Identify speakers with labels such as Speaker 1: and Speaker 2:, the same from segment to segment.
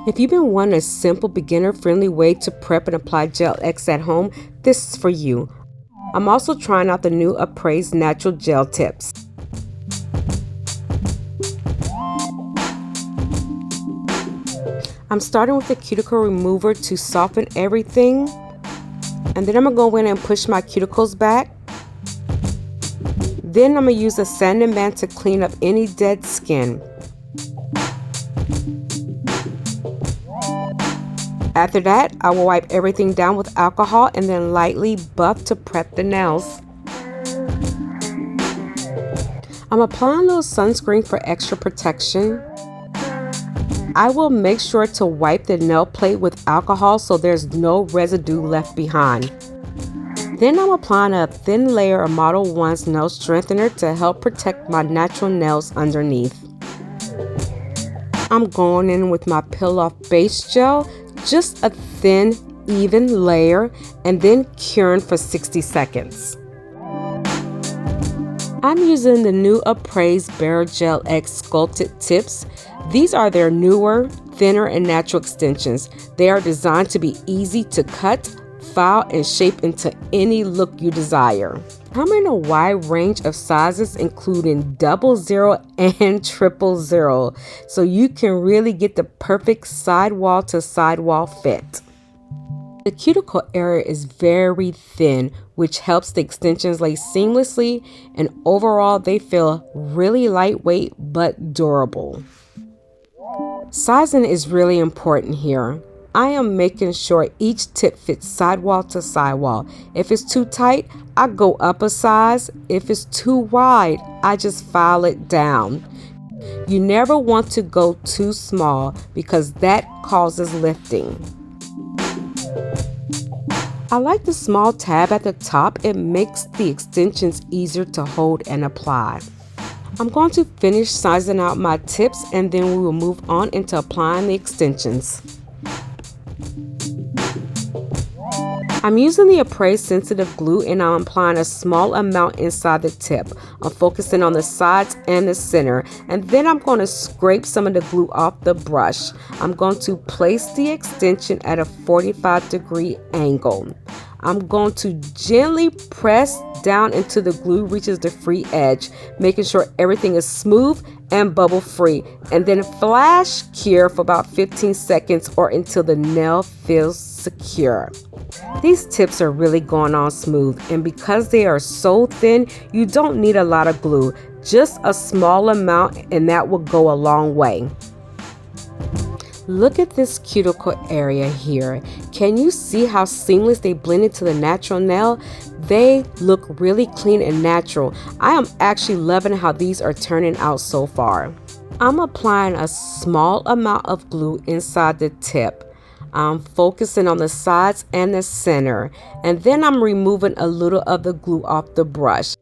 Speaker 1: If you've been wanting a simple, beginner-friendly way to prep and apply Gel-X at home, this is for you. I'm also trying out the new Apres Natural Gel Tips. I'm starting with the cuticle remover to soften everything, and then I'm going to go in and push my cuticles back. Then I'm going to use a sanding band to clean up any dead skin. After that, I will wipe everything down with alcohol and then lightly buff to prep the nails. I'm applying a little sunscreen for extra protection. I will make sure to wipe the nail plate with alcohol so there's no residue left behind. Then I'm applying a thin layer of Model 1's nail strengthener to help protect my natural nails underneath. I'm going in with my peel-off base gel, just a thin, even layer, and then curing for 60 seconds. I'm using the new Apres Bare Gel-X sculpted tips. These are their newer, thinner, and natural extensions. They are designed to be easy to cut, file, and shape into any look you desire. Come in a wide range of sizes, including 00 and 000, so you can really get the perfect sidewall to sidewall fit. The cuticle area is very thin, which helps the extensions lay seamlessly, and overall they feel really lightweight but durable. Sizing is really important here. I am making sure each tip fits sidewall to sidewall. If it's too tight, I go up a size. If it's too wide, I just file it down. You never want to go too small because that causes lifting. I like the small tab at the top. It makes the extensions easier to hold and apply. I'm going to finish sizing out my tips and then we will move on into applying the extensions. I'm using the Apres sensitive glue and I'm applying a small amount inside the tip. I'm focusing on the sides and the center, and then I'm going to scrape some of the glue off the brush. I'm going to place the extension at a 45-degree angle. I'm going to gently press down until the glue reaches the free edge, making sure everything is smooth and bubble free, and then flash cure for about 15 seconds or until the nail feels secure. These tips are really going on smooth, and because they are so thin, you don't need a lot of glue, just a small amount, and that will go a long way. Look at this cuticle area here. Can you see how seamless they blend into the natural nail? They look really clean and natural. I am actually loving how these are turning out so far. I'm applying a small amount of glue inside the tip. I'm focusing on the sides and the center, and then I'm removing a little of the glue off the brush.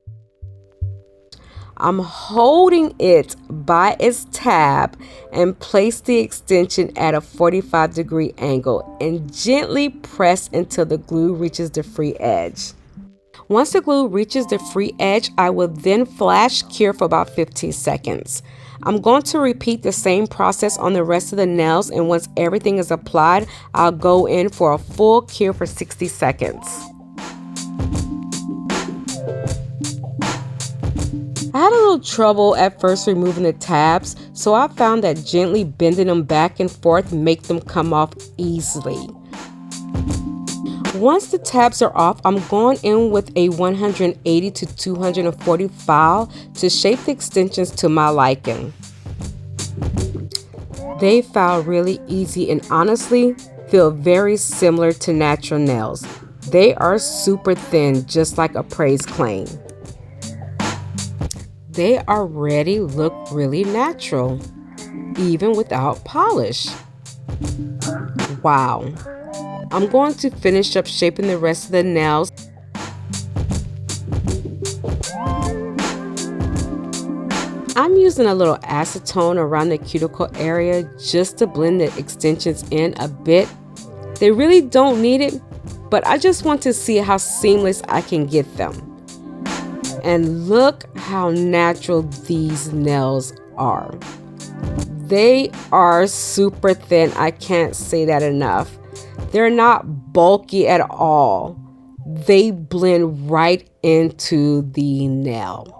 Speaker 1: I'm holding it by its tab and place the extension at a 45-degree angle and gently press until the glue reaches the free edge. Once the glue reaches the free edge, I will then flash cure for about 15 seconds. I'm going to repeat the same process on the rest of the nails, and once everything is applied, I'll go in for a full cure for 60 seconds. I had a little trouble at first removing the tabs, so I found that gently bending them back and forth make them come off easily. Once the tabs are off, I'm going in with a 180 to 240 file to shape the extensions to my liking. They file really easy and honestly feel very similar to natural nails. They are super thin, just like Apres claim. They already look really natural, even without polish. Wow. I'm going to finish up shaping the rest of the nails. I'm using a little acetone around the cuticle area just to blend the extensions in a bit. They really don't need it, but I just want to see how seamless I can get them. And look how natural these nails are. They are super thin. I can't say that enough. They're not bulky at all. They blend right into the nail.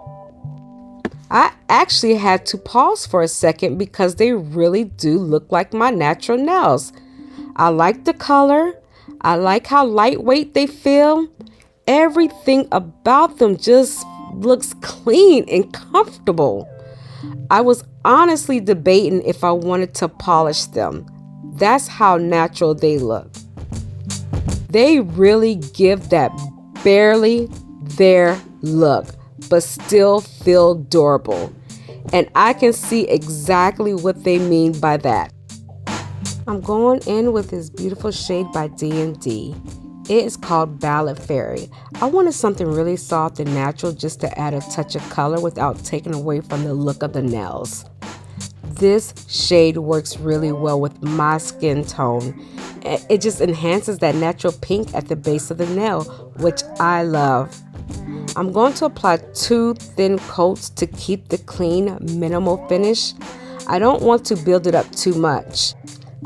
Speaker 1: I actually had to pause for a second because they really do look like my natural nails. I like the color. I like how lightweight they feel. Everything about them just looks clean and comfortable. I was honestly debating if I wanted to polish them. That's how natural they look. They really give that barely there look, but still feel durable. And I can see exactly what they mean by that. I'm going in with this beautiful shade by D&D. It is called Ballad Fairy. I wanted something really soft and natural just to add a touch of color without taking away from the look of the nails. This shade works really well with my skin tone. It just enhances that natural pink at the base of the nail, which I love. I'm going to apply 2 thin coats to keep the clean, minimal finish. I don't want to build it up too much.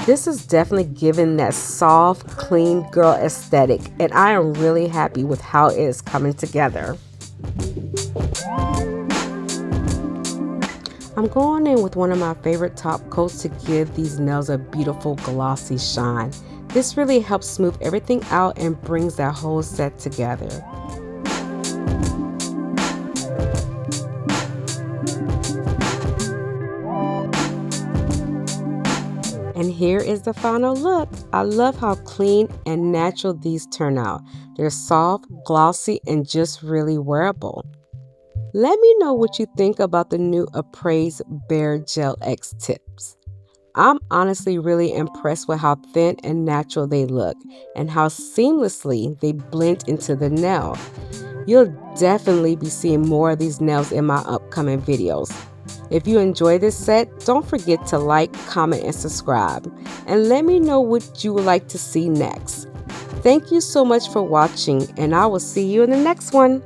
Speaker 1: This is definitely giving that soft, clean girl aesthetic, and I am really happy with how it is coming together. I'm going in with one of my favorite top coats to give these nails a beautiful glossy shine. This really helps smooth everything out and brings that whole set together. And here is the final look. I love how clean and natural these turn out. They're soft, glossy, and just really wearable. Let me know what you think about the new Apres Bare Gel-X tips. I'm honestly really impressed with how thin and natural they look and how seamlessly they blend into the nail. You'll definitely be seeing more of these nails in my upcoming videos. If you enjoy this set, don't forget to like, comment, and subscribe. And let me know what you would like to see next. Thank you so much for watching, and I will see you in the next one.